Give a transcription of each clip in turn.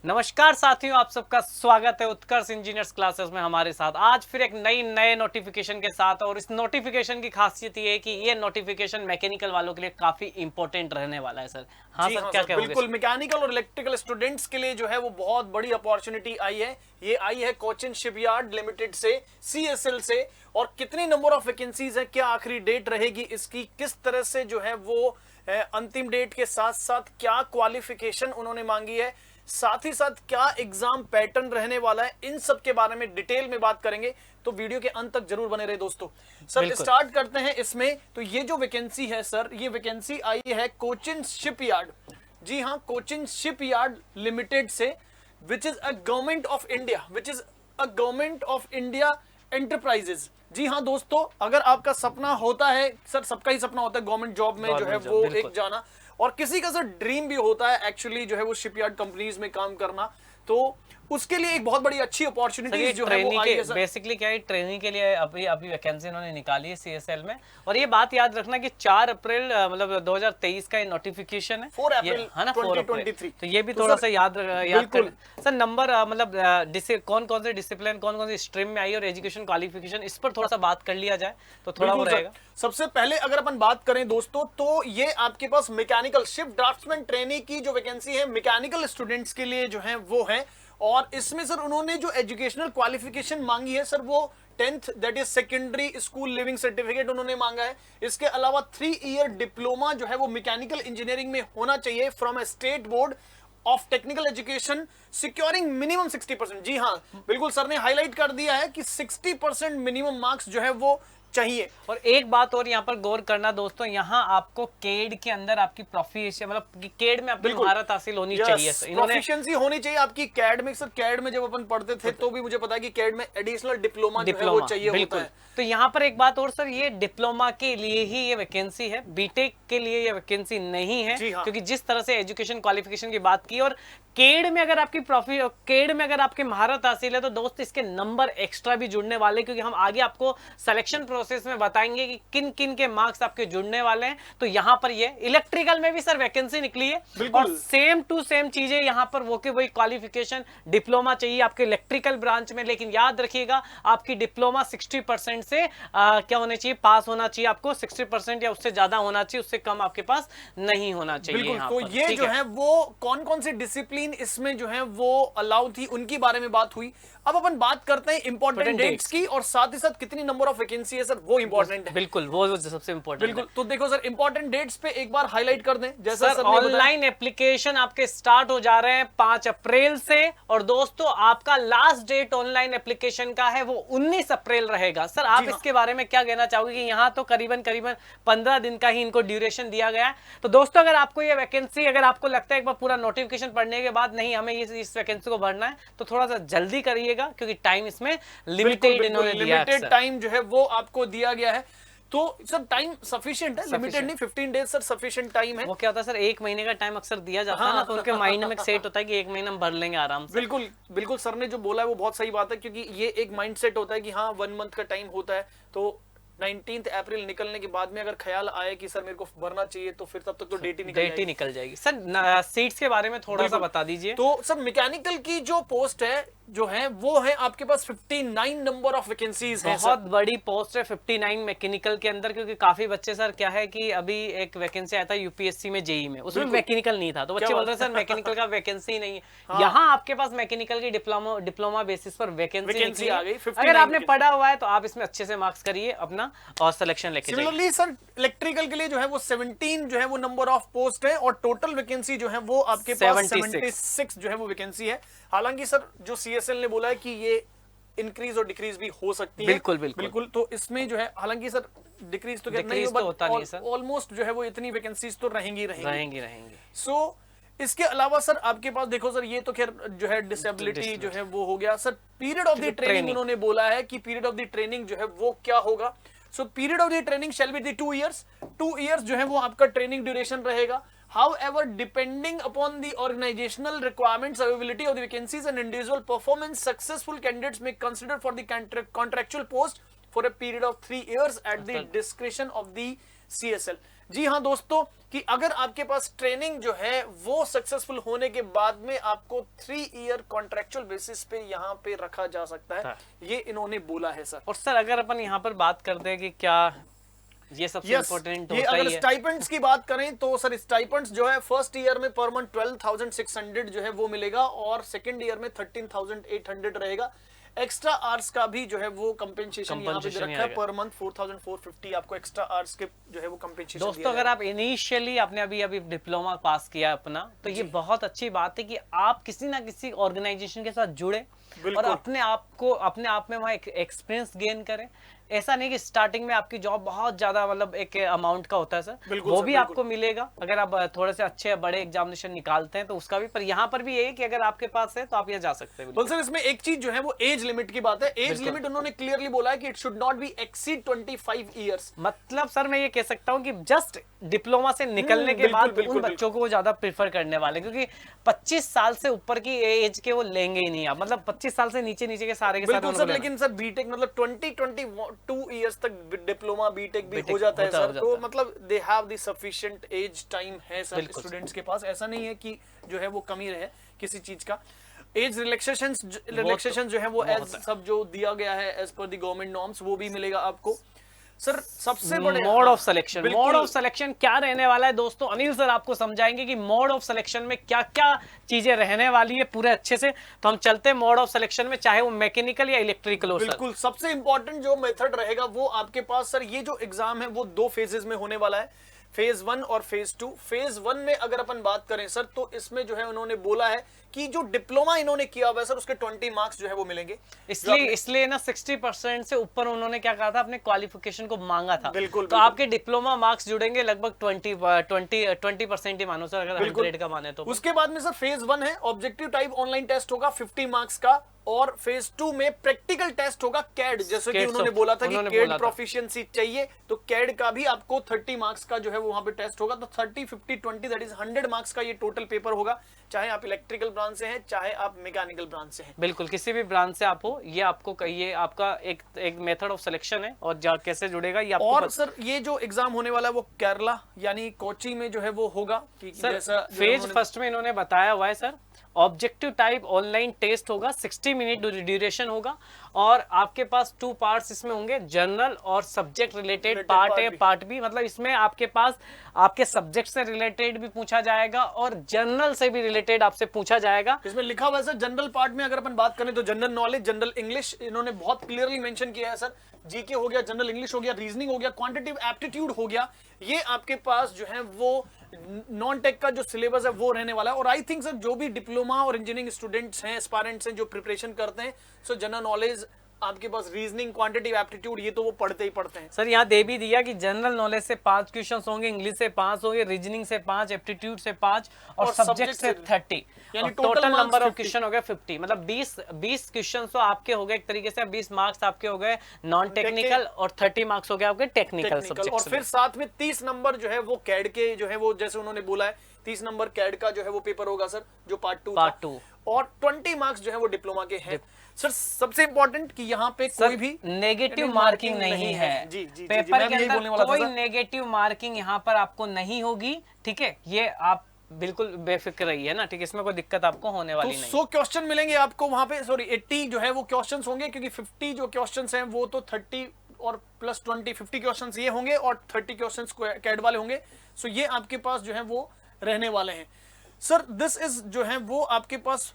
नमस्कार साथियों, आप सबका स्वागत है उत्कर्ष इंजीनियर्स क्लासेस में हमारे साथ। आज फिर एक नए नोटिफिकेशन के साथ, और इस नोटिफिकेशन की खासियत ये है कि ये नोटिफिकेशन मैकेनिकल वालों के लिए काफी इंपॉर्टेंट रहने वाला है सर। हाँ सर, क्या कहोगे? बिल्कुल, मैकेनिकल और इलेक्ट्रिकल स्टूडेंट्स के लिए जो है वो बहुत बड़ी अपॉर्चुनिटी आई है। ये आई है कोचिन शिपयार्ड लिमिटेड से, सीएसएल से। और कितनी नंबर ऑफ वैकेंसीज है, क्या आखिरी डेट रहेगी इसकी, किस तरह से जो है वो अंतिम डेट के साथ साथ क्या क्वालिफिकेशन उन्होंने मांगी है, साथ ही साथ क्या एग्जाम पैटर्न रहने वाला है, इन सब के बारे में डिटेल में बात करेंगे। तो वीडियो के अंत तक जरूर बने रहे दोस्तों। सर स्टार्ट करते हैं इसमें। तो ये जो वैकेंसी है सर, ये वैकेंसी आई है कोचिन शिपयार्ड, जी हाँ, कोचिन शिपयार्ड लिमिटेड से, which is a government of India, which is a government of India enterprises. जी हाँ दोस्तों, अगर आपका सपना होता है, सर सबका ही सपना होता है गवर्नमेंट जॉब में जो है वो एक जाना, और किसी का सर ड्रीम भी होता है एक्चुअली जो है वो शिपयार्ड कंपनीज में काम करना, तो उसके लिए एक बहुत बड़ी अच्छी अपॉर्चुनिटी जो है वो आई है। बेसिकली क्या है, ट्रेनिंग के लिए अभी वैकेंसी इन्होंने निकाली है सीएसएल में। और ये बात याद रखना कि 4 अप्रैल मतलब 2023 का ये नोटिफिकेशन है, 4 अप्रैल है ना, 2023। तो ये भी थोड़ा सा याद कर सर। नंबर मतलब कौन कौन से डिसिप्लिन, कौन कौन से स्ट्रीम में आई और एजुकेशन क्वालिफिकेशन, इस पर थोड़ा सा बात कर लिया जाए तो थोड़ा वो रहेगा। सबसे पहले अगर अपन बात करें दोस्तों, तो ये आपके पास मैकेनिकल शिप ड्राफ्ट्समैन ट्रेनी की जो वैकेंसी है मैकेनिकल स्टूडेंट्स के लिए जो है वो है। और इसमें सर उन्होंने जो एजुकेशनल क्वालिफिकेशन मांगी है सर, वो 10th that is secondary school leaving certificate उन्होंने मांगा है। इसके अलावा 3 ईयर डिप्लोमा जो है वो मैकेनिकल इंजीनियरिंग में होना चाहिए from A state board of technical education securing minimum 60%। जी हाँ, बिल्कुल सर ने हाईलाइट कर दिया है कि 60% मिनिमम मार्क्स जो है वो चाहिए। और एक बात और यहाँ पर गौर करना दोस्तों, यहाँ आपको केड के अंदर आपकी प्रोफिशिएंसी, मतलब केड में आपकी महारत हासिल होनी चाहिए सर। प्रोफिशिएंसी होनी चाहिए आपकी कैड में। सर कैड में जब अपन पढ़ते थे तो भी मुझे पता है कि कैड में एडिशनल डिप्लोमा जो है वो चाहिए होता है। तो यहाँ पर एक बात और सर, ये डिप्लोमा के लिए ही ये वैकेंसी है, बीटेक के लिए ये वैकेंसी नहीं है। हाँ। क्योंकि जिस तरह से एजुकेशन क्वालिफिकेशन की बात की और केड में अगर आपकी केड में अगर आपकी महारत हासिल है तो दोस्त इसके नंबर एक्स्ट्रा भी जुड़ने वाले, क्योंकि हम आगे आपको सिलेक्शन प्रोसेस में बताएंगे कि किन किन के मार्क्स आपके जुड़ने वाले हैं। तो यहां पर ये इलेक्ट्रिकल में भी सर वैकेंसी निकली है और सेम टू सेम चीजें यहां पर वो कि वही क्वालिफिकेशन डिप्लोमा चाहिए आपके इलेक्ट्रिकल ब्रांच में। लेकिन याद रखिएगा, आपकी डिप्लोमा 60% से क्या होना चाहिए, पास होना चाहिए आपको 60% या उससे ज्यादा होना चाहिए, उससे कम आपके पास नहीं होना चाहिए। तो ये जो है वो कौन कौन से डिसिप्लिन इसमें जो है वो अलाउ थी, उनके बारे में बात हुई। अब अपन बात करते हैं इंपॉर्टेंट डेट्स की, और साथ ही साथ कितनी नंबर ऑफ वैकेंसी है सर, वो इंपॉर्टेंट है। बिल्कुल, वो सबसे इंपॉर्टेंट। बिल्कुल, तो देखो सर इंपॉर्टेंट डेट्स पे एक बार हाईलाइट कर दें। जैसा सर ऑनलाइन एप्लीकेशन आपके स्टार्ट हो जा रहे हैं 5 अप्रैल से, और दोस्तों आपका लास्ट डेट ऑनलाइन एप्लीकेशन का है वो 19 अप्रैल रहेगा। सर आप इसके बारे में क्या कहना चाहोगे कि यहाँ तो करीबन 15 दिन का ही इनको ड्यूरेशन दिया गया है। तो दोस्तों अगर आपको ये वैकेंसी, अगर आपको लगता है एक बार पूरा नोटिफिकेशन पढ़ने के बाद नहीं हमें इस वैकेंसी को भरना है, तो थोड़ा सा जल्दी करिएगा, क्योंकि टाइम इसमें लिमिटेड इन्होंने दिया है। लिमिटेड टाइम जो है वो आपको दिया गया है। तो सर टाइम सफिशिएंट है, लिमिटेड नहीं, 15 डेज सर सफिशिएंट टाइम है। वो क्या होता है सर, 1 महीने का टाइम अक्सर दिया जाता है ना, तो उनके माइंड में सेट होता है कि 1 महीना हम भर लेंगे आराम से। बिल्कुल बिल्कुल, सर ने जो बोला है वो बहुत सही बात है, क्योंकि ये एक माइंडसेट होता है कि हाँ 1 मंथ का टाइम होता है। तो 19 अप्रैल निकलने के बाद में अगर ख्याल आए कि सर मेरे को भरना चाहिए, तो फिर तब तक तो डेट ही निकल जाएगी। सर सीट्स के बारे में थोड़ा सा बता दीजिए। तो सर मैकेनिकल की जो पोस्ट है जो है वो है आपके पास 59 नंबर ऑफ वैकेंसीज है। बहुत बड़ी पोस्ट है 59 मैकेनिकल के अंदर, क्योंकि काफी बच्चे सर क्या है कि अभी एक वैकेंसी आया था यूपीएससी में जेई में, उसमें मैकेनिकल नहीं था, तो बच्चे बोल रहे सर मैकेनिकल का वैकेंसी नहीं है। हाँ। यहाँ आपके पास मैकेनिकल की डिप्लोमा बेसिस पर वैकेंसी आ गई। अगर आपने पढ़ा हुआ है तो आप इसमें अच्छे से मार्क्स करिए अपना और सिलेक्शन लेके जाइए। सिमिलरली सर इलेक्ट्रिकल के लिए जो है वो 17 जो है वो नंबर ऑफ पोस्ट है, और टोटल वैकेंसी जो है वो आपके पास 76 जो है वो वैकेंसी है। हालांकि सर जो सीएसएल ने बोला है कि ये इंक्रीज और डिक्रीज भी हो सकती है। बिल्कुल। तो इसमें जो है हालांकि सर डिक्रीज तो नहीं होता, ऑलमोस्ट जो है वो इतनी वैकेंसीज तो रहेंगी। सो इसके अलावा सर आपके पास देखो सर, ये तो खैर जो है डिसेबिलिटी जो है वो हो गया। Sir period of the training उन्होंने बोला है कि पीरियड ऑफ द ट्रेनिंग जो है वो क्या होगा। So period of the training shall be 2 years. 2 years जो है वो आपका ट्रेनिंग ड्यूरेशन रहेगा। However, depending upon the organizational requirements, availability of the vacancies and individual performance, successful candidates may consider for the contractual post for a period of 3 years at the discretion of the CSL। जी हाँ दोस्तों, कि अगर आपके पास training जो है वो successful होने के बाद में आपको 3 ईयर कॉन्ट्रेक्चुअल बेसिस पे यहाँ पे रखा जा सकता है, ये इन्होंने बोला है सर। और सर अगर अपन यहाँ पर बात करते हैं कि क्या ये सबसे इम्पोर्टेंट ये होता अगर ही है। स्टाइपेंड्स की बात करें तो सर स्टाइपेंड्स जो है फर्स्ट ईयर में पर मंथ 12,600 जो है वो मिलेगा और सेकंड ईयर में 13,800 रहेगा। एक्स्ट्रा आवर्स का भी जो है वो कंपेंसेशन यहाँ पे रखा है, पर मंथ 4,450 आपको एक्स्ट्रा आवर्स के जो है वो कंपेंसेशन। दोस्तों अगर आप इनिशियली आपने अभी डिप्लोमा पास किया अपना, तो ये बहुत अच्छी बात है कि आप किसी ना किसी ऑर्गेनाइजेशन के साथ जुड़े और अपने आप में वहाँ एक्सपीरियंस गेन करें। ऐसा नहीं कि स्टार्टिंग में आपकी जॉब बहुत ज्यादा मतलब एक अमाउंट का होता है सर, वो भी आपको मिलेगा अगर आप थोड़े से अच्छे बड़े एग्जामिनेशन निकालते हैं तो उसका भी। पर यहाँ पर भी है कि अगर आपके पास है तो आप यहाँ जा सकते हैं। सर इसमें एक चीज जो है वो एज लिमिट की बात है। एज लिमिट उन्होंने क्लियरली बोला है कि it should not be exceed 25 years. मतलब सर मैं ये कह सकता हूँ कि जस्ट डिप्लोमा से निकलने के बाद उन बच्चों को वो ज्यादा प्रेफर करने वाले, क्योंकि 25 साल से ऊपर की एज के वो लेंगे ही नहीं आप, मतलब 25 साल से नीचे के सारे के सारे सर। लेकिन सर बीटेक मतलब 22 इयर्स तक डिप्लोमा बीटेक भी हो जाता है सर, तो मतलब they have the sufficient as time है सर स्टूडेंट्स के पास। ऐसा नहीं है कि जो है वो कमी रहे किसी चीज का। एज रिलैक्सेशन जो है वो एज सब जो दिया गया है as per the government norms वो भी मिलेगा आपको। सर सबसे बड़े मोड ऑफ सिलेक्शन क्या रहने वाला है दोस्तों, अनिल सर आपको समझाएंगे कि मोड ऑफ सिलेक्शन में क्या क्या चीजें रहने वाली है पूरे अच्छे से। तो हम चलते हैं मोड ऑफ सिलेक्शन में, चाहे वो मैकेनिकल या इलेक्ट्रिकल हो। बिल्कुल सबसे इंपॉर्टेंट जो मेथड रहेगा वो आपके पास सर, ये जो एग्जाम है वो 2 फेजेस में होने वाला है, फेज 1 और फेज 2। फेज 1 में अगर अपन बात करें सर तो इसमें जो है उन्होंने बोला है कि जो डिप्लोमा इन्होंने किया हुआ है सर उसके 20 मार्क्स जो है वो मिलेंगे। इसलिए ना 60% से ऊपर उन्होंने क्या कहा था, अपने क्वालिफिकेशन को मांगा था। बिल्कुल, तो आपके डिप्लोमा मार्क्स जुड़ेंगे लगभग 20% ही मानो सर, अगर 100 का माने तो। उसके बाद में सर फेज 1 है, ऑब्जेक्टिव टाइप ऑनलाइन टेस्ट होगा 50 मार्क्स का, और फेज 2 में प्रैक्टिकल टेस्ट होगा कैड, जैसे कि उन्होंने बोला था कि कैड प्रोफिशिएंसी चाहिए, तो कैड का भी आपको 30 मार्क्स का जो है वो वहां पे टेस्ट होगा। तो 30, 50, 20 दैट इज 100 मार्क्स का ये टोटल पेपर होगा, चाहे आप इलेक्ट्रिकल ब्रांच से हैं चाहे आप मैकेनिकल ब्रांच से हैं। बिल्कुल किसी भी ब्रांच से आप हो, ये आपको कहिए आपका एक मेथड ऑफ सिलेक्शन है और कैसे जुड़ेगा ये आपको। और सर ये जो एग्जाम होने वाला है वो केरला यानी कोची में जो है वो होगा। जैसा फेज फर्स्ट में इन्होंने बताया हुआ है sir, objective type online test होगा, 60 मिनट ड्यूरेशन होगा और आपके पास 2 पार्ट्स इसमें होंगे, जनरल और सब्जेक्ट रिलेटेड पार्ट है, पार्ट बी। मतलब इसमें आपके पास आपके सब्जेक्ट से रिलेटेड भी पूछा जाएगा और जनरल से भी रिलेटेड आपसे पूछा जाएगा। इसमें लिखा हुआ है सर जनरल पार्ट में अगर अपन बात करें तो जनरल नॉलेज, जनरल इंग्लिश इन्होंने बहुत क्लियरली मेंशन किया है सर, जीके हो गया, जनरल इंग्लिश हो गया, रीजनिंग हो गया, क्वांटिटेटिव एप्टीट्यूड हो गया। ये आपके पास जो है वो नॉन टेक का जो सिलेबस है वो रहने वाला है। और आई थिंक सर जो भी डिप्लोमा और इंजीनियरिंग स्टूडेंट्स हैं, एस्पायरेंट्स हैं जो प्रिपरेशन करते हैं, सो जनरल नॉलेज आपके पास, रीजनिंग, क्वांटिटेटिव एप्टीट्यूड ये तो वो पढ़ते ही पढ़ते हैं सर। यहाँ दे भी दिया कि जनरल नॉलेज से 5 क्वेश्चंस होंगे, इंग्लिश से 5 होंगे, रीजनिंग से 5, एप्टीट्यूड से 5 और सब्जेक्ट से 30, यानी टोटल नंबर ऑफ क्वेश्चन हो गए 50। मतलब 20 क्वेश्चन तो आपके हो गए एक तरीके से, 20 मार्क्स आपके हो गए नॉन टेक्निकल और 30 मार्क्स हो गए आपके टेक्निकल सब्जेक्ट। और फिर साथ में 30 नंबर जो है वो कैड के जो है वो, जैसे उन्होंने बोला है 30 नंबर कैड का जो है वो पेपर होगा सर, जो पार्ट 2 और 20 मार्क्स जो है वो डिप्लोमा के हैं। सर सबसे इंपॉर्टेंट कि यहाँ पे कोई भी नेगेटिव मार्किंग नहीं है। जी, पेपर के अंदर कोई नेगेटिव मार्किंग यहाँ पर आपको नहीं होगी, ठीक है, ये आप बिल्कुल बेफिक्र रहिए ना, ठीक है, इसमें कोई दिक्कत आपको होने वाली नहीं। 100 क्वेश्चन मिलेंगे आपको वहां पे, सॉरी 80 जो है वो क्वेश्चंस होंगे, क्योंकि 50 जो क्वेश्चंस हैं वो तो 30 और प्लस 20 50 क्वेश्चंस ये होंगे और 30 क्वेश्चंस कैड वाले होंगे। सो ये आपके पास जो है वो रहने वाले हैं सर। दिस इज जो है वो आपके पास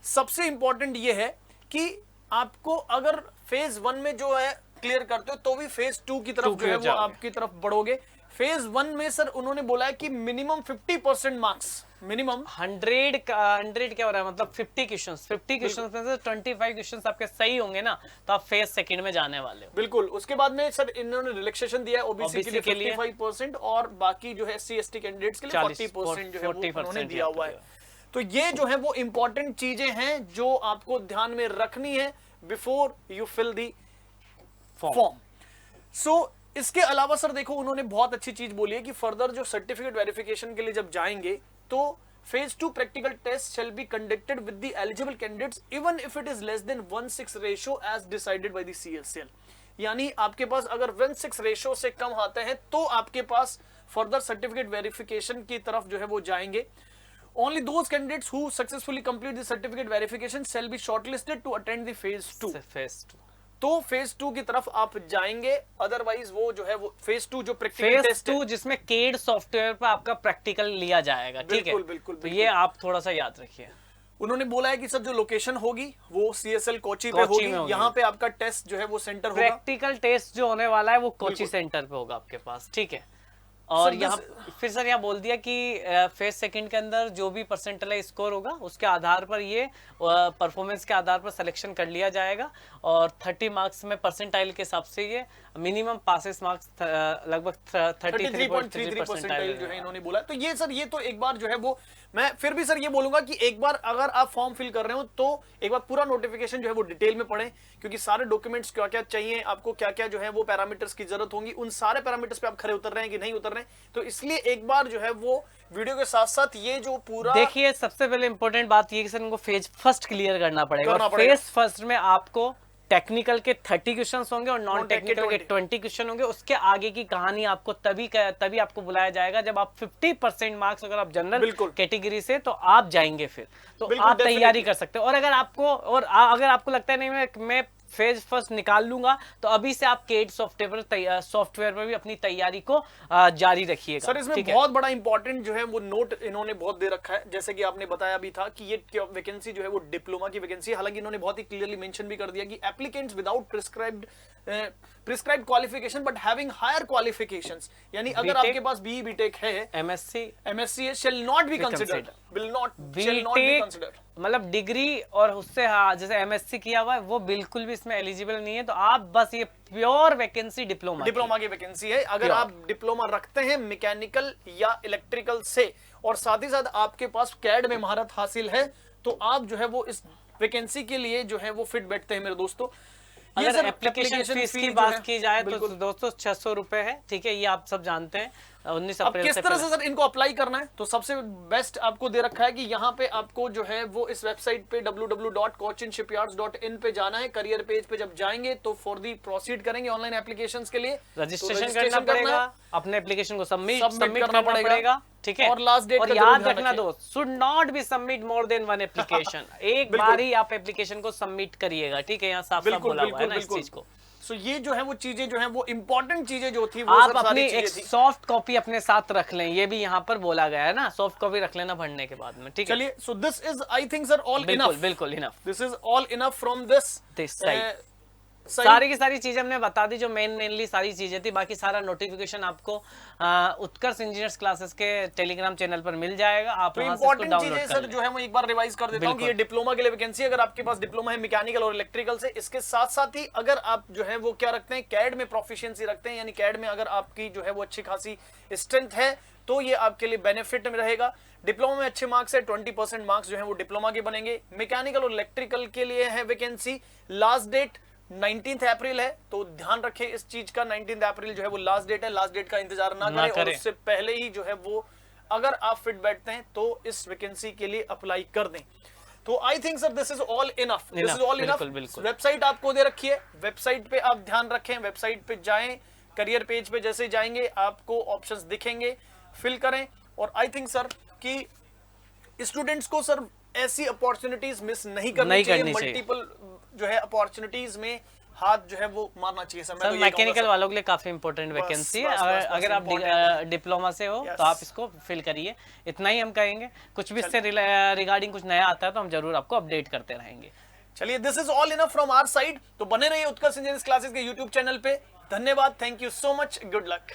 सबसे इंपॉर्टेंट ये है कि आपको अगर फेज 1 में जो है क्लियर करते हो तो भी फेज 2 की तरफ जो है वो आपकी तरफ बढ़ोगे। फेज 1 में सर उन्होंने बोला है कि मिनिमम 50% मार्क्स, मिनिमम 100 क्या हो रहा है, मतलब 50 क्वेश्चंस में से 25 क्वेश्चंस आपके सही होंगे ना, तो आप फेज सेकंड में जाने वाले हो। बिल्कुल। उसके बाद में सर इन्होंने रिलैक्सेशन दिया है ओबीसी के लिए 55% और बाकी जो है एससी एसटी कैंडिडेट्स के लिए 40% जो है वो उन्होंने दिया हुआ है। तो ये जो है वो इंपॉर्टेंट चीजें हैं जो आपको ध्यान में रखनी है before you fill the form. So इसके अलावा सर देखो उन्होंने बहुत अच्छी चीज बोली है कि फर्दर जो सर्टिफिकेट वेरिफिकेशन के लिए जब जाएंगे तो phase 2 practical test shall be conducted with the eligible candidates even if it is less than 1:6 ratio as decided by the CSL। यानी आपके पास अगर 1:6 रेशो से कम आते हैं तो आपके पास फर्दर सर्टिफिकेट वेरिफिकेशन की तरफ जो है वो जाएंगे। Only those candidates who successfully complete the certificate verification shall be shortlisted to attend the phase 2. तो फेज 2 की तरफ आप जाएंगे, अदरवाइज वो जो है वो फेज 2 जो प्रैक्टिकल टेस्ट है, जिसमें केड सॉफ्टवेयर पर आपका प्रैक्टिकल लिया जाएगा। ठीक है, बिल्कुल। तो ये आप थोड़ा सा याद रखिए। उन्होंने बोला है कि सर जो लोकेशन होगी वो सीएसएल कोची पे होगी, यहाँ पे आपका टेस्ट जो है वो सेंटर होगा। प्रैक्टिकल टेस्ट जो होने वाला है वो कोची सेंटर पे होगा आपके पास। ठीक है, और यहाँ फिर सर यहाँ बोल दिया कि फेज सेकंड के अंदर जो भी परसेंटाइल स्कोर होगा उसके आधार पर ये परफॉर्मेंस के आधार पर सिलेक्शन कर लिया जाएगा, और 30 मार्क्स में परसेंटाइल के हिसाब से ये मिनिमम पासेस मार्क्स लगभग 33.33 परसेंटाइल जो है इन्होंने बोला। तो ये सर ये तो एक बार जो है वो मैं फिर भी सर ये बोलूंगा कि एक बार अगर आप फॉर्म फिल कर रहे हो तो एक बार पूरा नोटिफिकेशन जो है वो डिटेल में पढ़ें, क्योंकि सारे डॉक्यूमेंट्स क्या क्या चाहिए आपको, क्या क्या जो है वो पैरामीटर्स की जरूरत होगी, उन सारे पैरामीटर्स पे आप खरे उतर रहे हैं कि नहीं उतर रहे हैं। तो इसलिए एक बार जो है वो वीडियो के साथ साथ ये जो पूरा देखिए, सबसे पहले इंपॉर्टेंट बात ये कि सर इनको फेज फर्स्ट क्लियर करना पड़ेगा। फेज फर्स्ट में आपको टेक्निकल के 30 क्वेश्चंस होंगे और नॉन टेक्निकल के 20 क्वेश्चन होंगे। उसके आगे की कहानी आपको तभी आपको बुलाया जाएगा जब आप 50% मार्क्स अगर आप जनरल कैटेगरी से तो आप जाएंगे, फिर तो आप तैयारी कर सकते हो। और अगर आपको लगता है नहीं मैं फेज फर्स्ट निकाल लूंगा, तो अभी से आप केड सॉफ्टवेयर पर भी अपनी तैयारी को जारी रखिएगा। सर इसमें बहुत बड़ा इंपॉर्टेंट जो है वो नोट इन्होंने बहुत दे रखा है, जैसे कि आपने बताया भी था कि ये वैकेंसी जो है वो डिप्लोमा की वैकेंसी है। हालांकि इन्होंने बहुत ही क्लियरली मेंशन भी कर दिया कि applicants without prescribed qualification but having higher qualifications, यानी अगर आपके पास बीई बीटेक है, एमएससी है, shall not be considered, shall not be considered, मतलब डिग्री और उससे जैसे एमएससी किया हुआ है वो बिल्कुल भी इसमें एलिजिबल नहीं है। तो आप बस ये प्योर वैकेंसी डिप्लोमा की वैकेंसी है। अगर आप डिप्लोमा रखते हैं मैकेनिकल या इलेक्ट्रिकल से और साथ ही साथ आपके पास कैड में महारत हासिल है, तो आप जो है वो इस वैकेंसी के लिए जो है वो फिट बैठते हैं मेरे दोस्तों। अगर एप्लीकेशन फीस की बात की जाए तो दोस्तों 600 रुपए है। ठीक है, ये आप सब जानते हैं। 19 अप्रैल किस तरह से सर इनको अप्लाई करना है, तो सबसे बेस्ट आपको दे रखा है कि यहाँ पे आपको जो है वो इस वेबसाइट पे www.cochinshipyards.in पे जाना है। करियर पेज पे जब जाएंगे तो फॉर दी प्रोसीड करेंगे ऑनलाइन एप्लीकेशंस के लिए, रजिस्ट्रेशन करना पड़ेगा, अपने एप्लीकेशन को सबमिट करना पड़ेगा। ठीक है, और लास्ट डेट और याद रखना दोस्त, should not be submit more than one application. एक बार ही आप एप्लीकेशन को सबमिट करिएगा। ठीक है, यहाँ साफ साफ बोला हुआ है ना इस चीज को। सो ये जो है वो चीजें जो है वो इंपॉर्टेंट चीजें जो थी वो आप अपनी एक सॉफ्ट कॉपी अपने साथ रख लें, ये भी यहाँ पर बोला गया है ना, सॉफ्ट कॉपी रख लेना भरने के बाद में। ठीक है, चलिए, so this is I think sir all enough, बिल्कुल enough, this is all enough from this side. सारी की सारी चीजें हमने बता दी, जो मेनली सारी चीजें थी। बाकी सारा नोटिफिकेशन आपको उत्कर्ष इंजीनियर्स क्लासेस के टेलीग्राम चैनल पर मिल जाएगा। आप तो इंपॉर्टेंट चीजें सर जो है वो एक बार रिवाइज कर देता हूं कि ये डिप्लोमा के लिए वैकेंसी, अगर आपके पास डिप्लोमा है मैकेनिकल और इलेक्ट्रिकल से, इसके साथ साथ ही अगर आप जो है वो क्या रखते हैं, कैड में प्रोफिशिएंसी रखते हैं, यानी कैड में अगर आपकी जो है वो अच्छी खासी स्ट्रेंथ है तो ये आपके लिए बेनिफिट में रहेगा। डिप्लोमा में अच्छे मार्क्स है, 20% मार्क्स जो है वो डिप्लोमा के बनेंगे। मैकेनिकल और इलेक्ट्रिकल के लिए है वैकेंसी, लास्ट डेट 19 अप्रैल है, तो ध्यान रखें इस चीज का। 19 अप्रैल जो है वो लास्ट डेट है, लास्ट डेट का इंतजार ना करें और उससे पहले ही जो है वो अगर आप फिट बैठते हैं तो इस वैकेंसी के लिए अप्लाई कर दें। तो आई think sir this is all enough, this is all enough. Website आपको दे रखी है, वेबसाइट पे आप ध्यान रखें, वेबसाइट पे जाएं, करियर पेज पे जैसे जाएंगे आपको ऑप्शंस दिखेंगे, फिल करें। और आई थिंक सर कि स्टूडेंट्स को सर ऐसी अपॉर्चुनिटीज मिस नहीं करनी चाहिए, मल्टीपल जो है अपॉर्चुनिटीज में हाथ जो है वो मारना चाहिए। सर मैकेनिकल वालों के लिए काफी इंपॉर्टेंट वैकेंसी है। अगर आप डिप्लोमा से हो तो आप इसको फिल करिए, इतना ही हम कहेंगे। कुछ भी इससे रिगार्डिंग कुछ नया आता है तो हम जरूर आपको अपडेट करते रहेंगे। चलिए, this is all enough from our side. तो बने रहिए उत्कर्ष इंजीनियर्स क्लासेस के यूट्यूब चैनल पे। धन्यवाद, thank you so much, good luck.